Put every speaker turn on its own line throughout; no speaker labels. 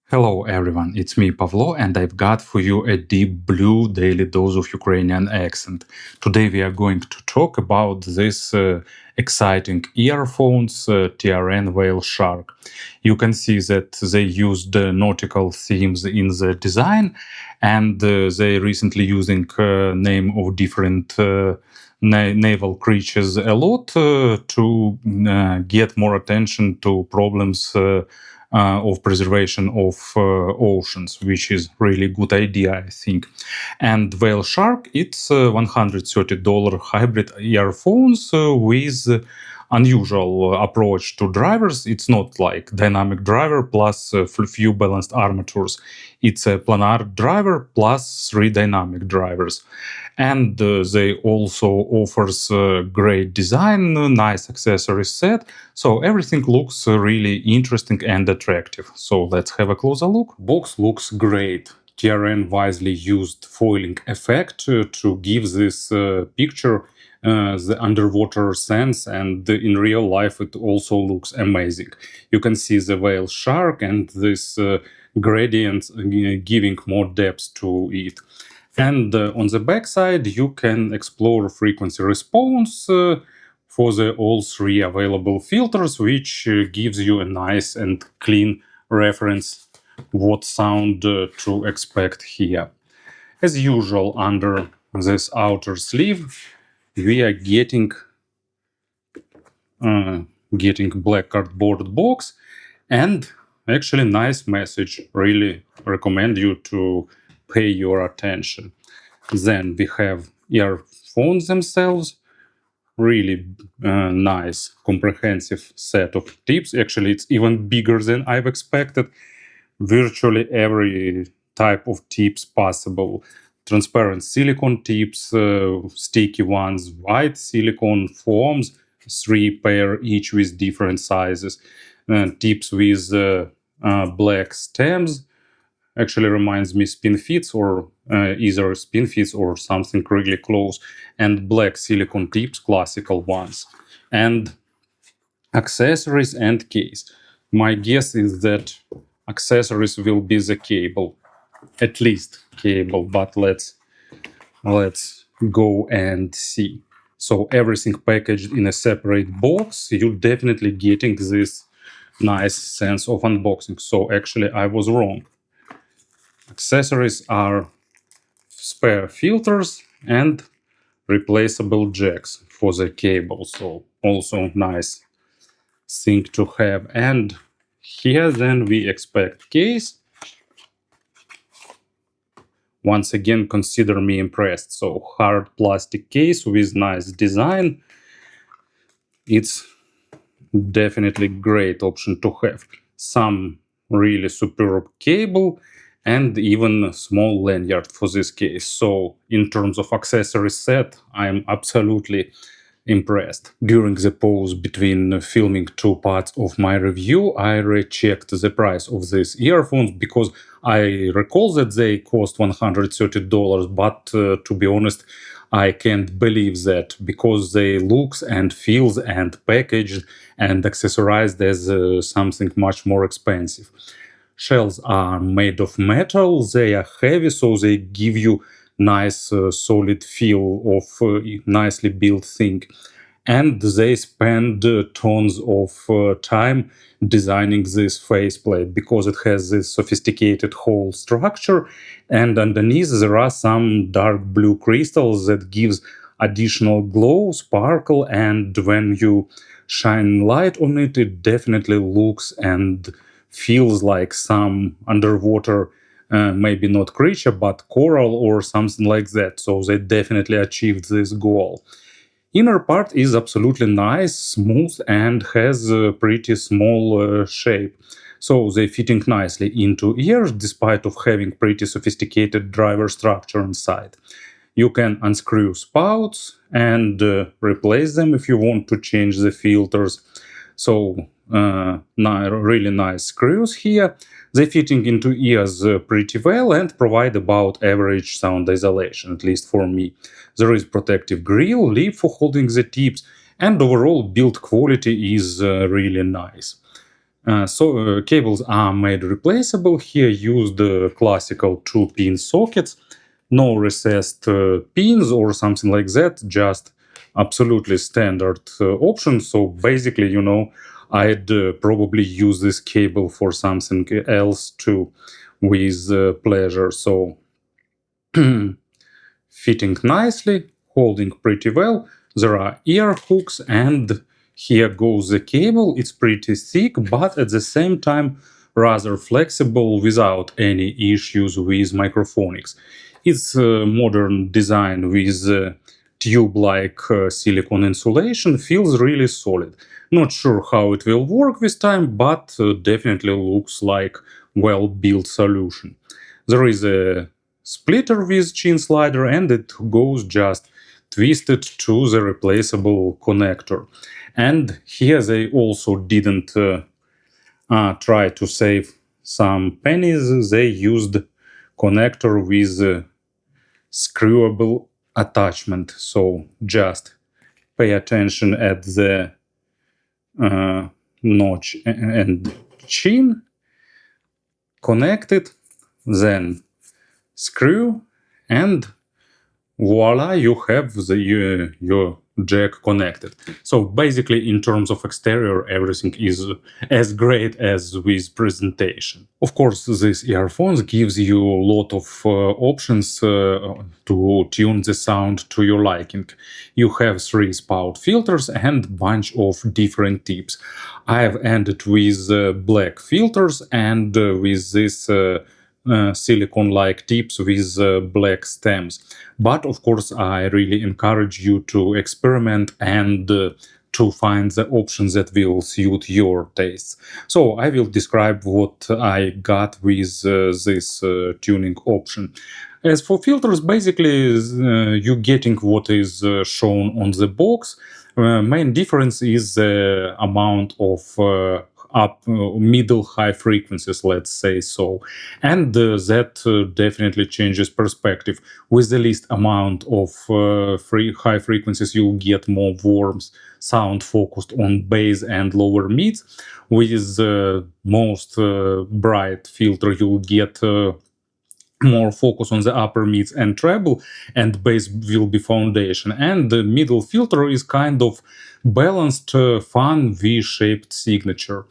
Hello everyone, it's me Pavlo and I've got for you a deep blue daily dose of Ukrainian accent. Today we are going to talk about this exciting earphones TRN Whale Shark. You can see that they used nautical themes in the design and they recently using name of different naval creatures a lot to get more attention to problems of preservation of oceans, which is really good idea, I think. And Whale Shark, it's $130 hybrid earphones with unusual approach to drivers. It's not like dynamic driver plus few balanced armatures. It's a planar driver plus 3 dynamic drivers. And they also offers great design, nice accessory set. So everything looks really interesting and attractive. So let's have a closer look. Box looks great. TRN wisely used foiling effect to give this picture the underwater sense, and in real life it also looks amazing. You can see the whale shark and this gradient giving more depth to it. And on the backside, you can explore frequency response for the all three available filters, which gives you a nice and clean reference what sound to expect here. As usual, under this outer sleeve, we are getting black cardboard box and actually nice message. Really recommend you to pay your attention. Then we have earphones themselves. Really nice, comprehensive set of tips. Actually, it's even bigger than I've expected. Virtually every type of tips possible. Transparent silicone tips, sticky ones, white silicone foams, 3 pair each with different sizes. Tips with black stems. Actually reminds me spin fits or either spin fits or something really close, and black silicone tips, classical ones, and accessories and case. My guess is that accessories will be the cable, at least cable, but let's go and see. So everything packaged in a separate box. You're definitely getting this nice sense of unboxing. So actually I was wrong. Accessories are spare filters and replaceable jacks for the cable, so also nice thing to have. And here then we expect case. Once again, consider me impressed. So hard plastic case with nice design. It's definitely great option to have. Some really superb cable and even a small lanyard for this case. So in terms of accessory set, I'm absolutely impressed. During the pause between filming 2 parts of my review, I rechecked the price of these earphones because I recall that they cost $130, but to be honest, I can't believe that because they looks and feels and packaged and accessorized as something much more expensive. Shells are made of metal, they are heavy, so they give you nice solid feel of nicely built thing. And they spend tons of time designing this faceplate because it has this sophisticated hole structure, and underneath there are some dark blue crystals that gives additional glow, sparkle, and when you shine light on it, it definitely looks and feels like some underwater, maybe not creature, but coral or something like that. So they definitely achieved this goal. Inner part is absolutely nice, smooth, and has a pretty small shape. So they fitting nicely into ears despite of having pretty sophisticated driver structure inside. You can unscrew spouts and replace them if you want to change the filters. So really nice screws here. They fitting into ears pretty well and provide about average sound isolation, at least for me. There is protective grill, lip for holding the tips, and overall build quality is really nice. Cables are made replaceable. Here used classical 2-pin sockets, no recessed pins or something like that, just absolutely standard option. So basically, I'd probably use this cable for something else too with pleasure. So fitting nicely, holding pretty well. There are ear hooks, and here goes the cable. It's pretty thick, but at the same time rather flexible without any issues with microphonics. It's a modern design with tube-like silicone insulation, feels really solid. Not sure how it will work this time, but definitely looks like well-built solution. There is a splitter with chin slider, and it goes just twisted to the replaceable connector. And here they also didn't try to save some pennies. They used connector with screwable attachment. So just pay attention at the notch and chin, connect it, then screw, and voila, you have your jack connected. So basically, in terms of exterior, everything is as great as with presentation. Of course, this earphones gives you a lot of options to tune the sound to your liking. You have 3 spout filters and bunch of different tips. I've ended with black filters and with this silicone-like tips with black stems. But of course, I really encourage you to experiment and to find the options that will suit your tastes. So I will describe what I got with this tuning option. As for filters, basically you're getting what is shown on the box. Main difference is the amount of middle high frequencies, let's say so, and that definitely changes perspective. With the least amount of high frequencies, you'll get more warm sound focused on bass and lower mids. With the most bright filter, you'll get more focus on the upper mids and treble, and bass will be foundation, and the middle filter is kind of balanced, fun V-shaped signature.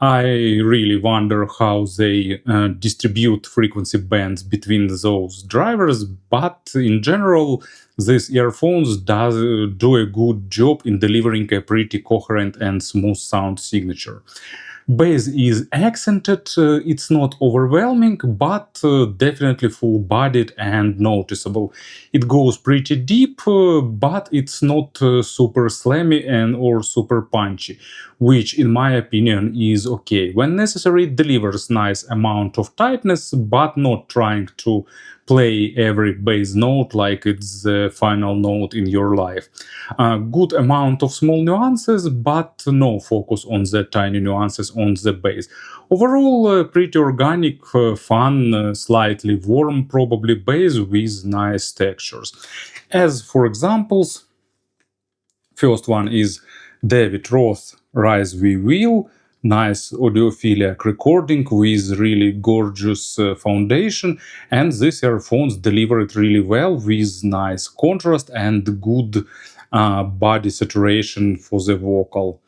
I really wonder how they distribute frequency bands between those drivers, but in general, these earphones do a good job in delivering a pretty coherent and smooth sound signature. Bass is accented, it's not overwhelming, but definitely full-bodied and noticeable. It goes pretty deep, but it's not super slammy and or super punchy, which in my opinion is okay. When necessary, it delivers nice amount of tightness, but not trying to play every bass note like it's the final note in your life. Good amount of small nuances, but no focus on the tiny nuances on the bass. Overall, pretty organic, fun, slightly warm, probably bass with nice textures. As for examples, first one is David Roth Rise We Will. Nice audiophilic recording with really gorgeous foundation, and these earphones deliver it really well with nice contrast and good body saturation for the vocal.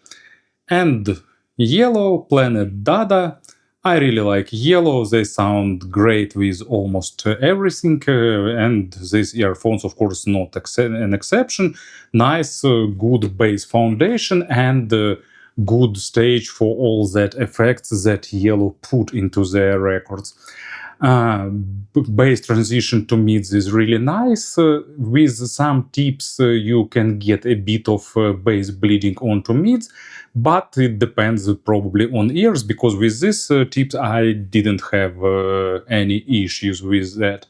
And Yello Planet Dada. I really like Yello. They sound great with almost everything, and these earphones, of course, not an exception. Nice, good bass foundation and good stage for all that effects that Yello put into their records. Bass transition to mids is really nice. With some tips, you can get a bit of bass bleeding onto mids, but it depends probably on ears, because with these tips I didn't have any issues with that.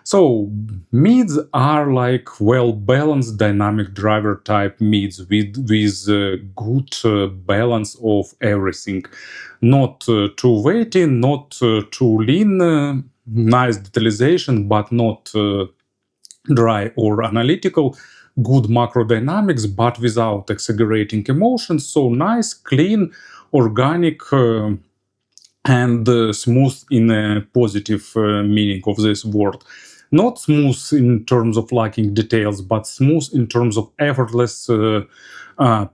So mids are like well-balanced dynamic driver type mids with good balance of everything. Not too weighty, not too lean, nice detalization, but not dry or analytical. Good macro dynamics, but without exaggerating emotions. So nice, clean, organic and smooth in a positive meaning of this word. Not smooth in terms of lacking details, but smooth in terms of effortless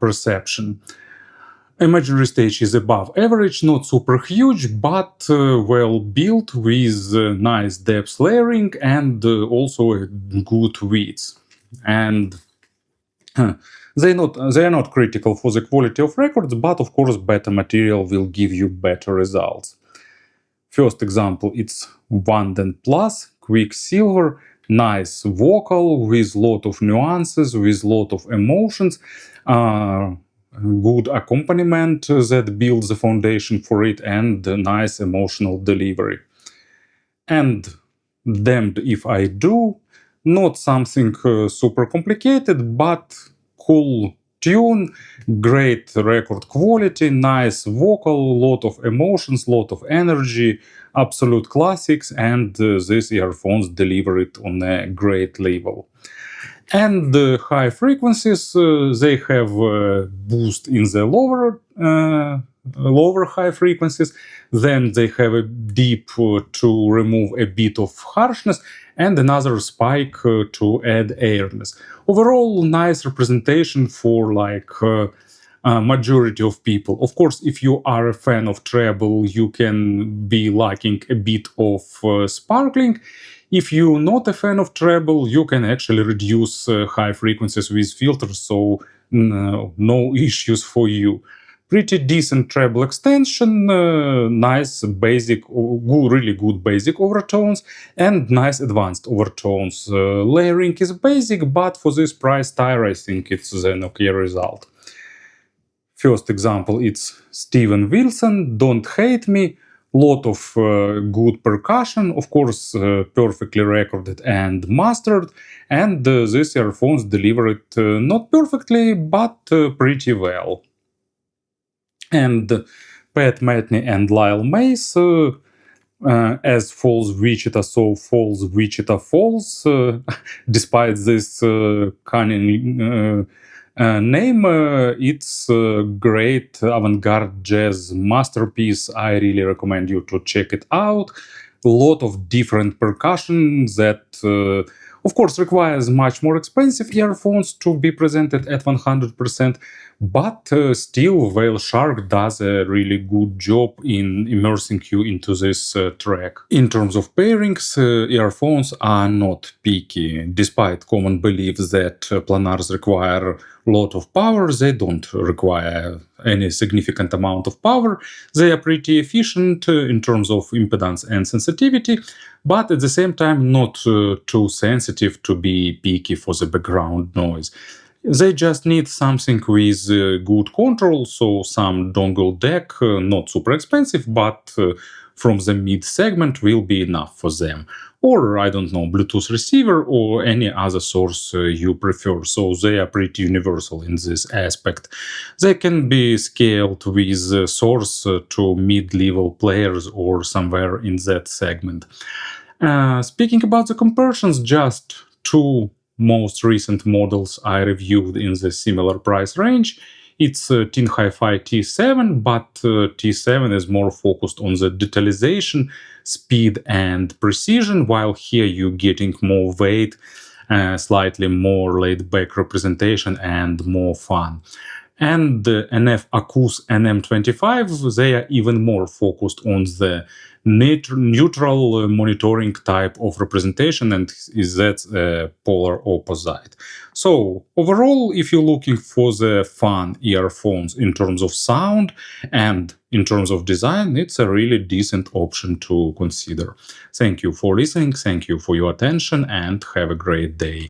perception. Imaginary stage is above average, not super huge, but well built with nice depth layering and also a good width. And they are not critical for the quality of records, but of course better material will give you better results. First example, it's Vanden Plas, Quicksilver, nice vocal with lot of nuances, with lot of emotions, good accompaniment that builds the foundation for it, and nice emotional delivery. And damned if I do, not something super complicated, but cool tune, great record quality, nice vocal, lot of emotions, lot of energy, absolute classics, and these earphones deliver it on a great level. And the high frequencies, they have a boost in the lower high frequencies, then they have a deep to remove a bit of harshness, and another spike to add airiness. Overall, nice representation for like majority of people. Of course, if you are a fan of treble, you can be liking a bit of sparkling. If you're not a fan of treble, you can actually reduce high frequencies with filters, so no issues for you. Pretty decent treble extension, nice basic, really good basic overtones, and nice advanced overtones. Layering is basic, but for this price tier, I think it's an okay result. First example, it's Steven Wilson, Don't Hate Me. Lot of good percussion, of course, perfectly recorded and mastered, and these earphones deliver it not perfectly, but pretty well. And Pat Metheny and Lyle Mace, as falls Wichita, so falls Wichita falls. Despite this cunning name, it's a great avant-garde jazz masterpiece. I really recommend you to check it out. A lot of different percussion that of course requires much more expensive earphones to be presented at 100%, but still Whale Shark does a really good job in immersing you into this track. In terms of pairings, earphones are not picky. Despite common beliefs that planars require a lot of power, they don't require any significant amount of power. They are pretty efficient in terms of impedance and sensitivity, but at the same time not too sensitive to be picky for the background noise. They just need something with good control, so some dongle deck, not super expensive, but from the mid segment will be enough for them. Or, I don't know, Bluetooth receiver or any other source you prefer, so they are pretty universal in this aspect. They can be scaled with source to mid-level players or somewhere in that segment. Speaking about the conversions, just two most recent models I reviewed in the similar price range. It's Tin Hi-Fi T7, but T7 is more focused on the detalization, speed and precision, while here you're getting more weight, slightly more laid-back representation and more fun. And the NF Acus NM25, they are even more focused on the neutral monitoring type of representation, and is that polar opposite. So overall, if you're looking for the fun earphones in terms of sound and in terms of design, it's a really decent option to consider. Thank you for listening, thank you for your attention, and have a great day.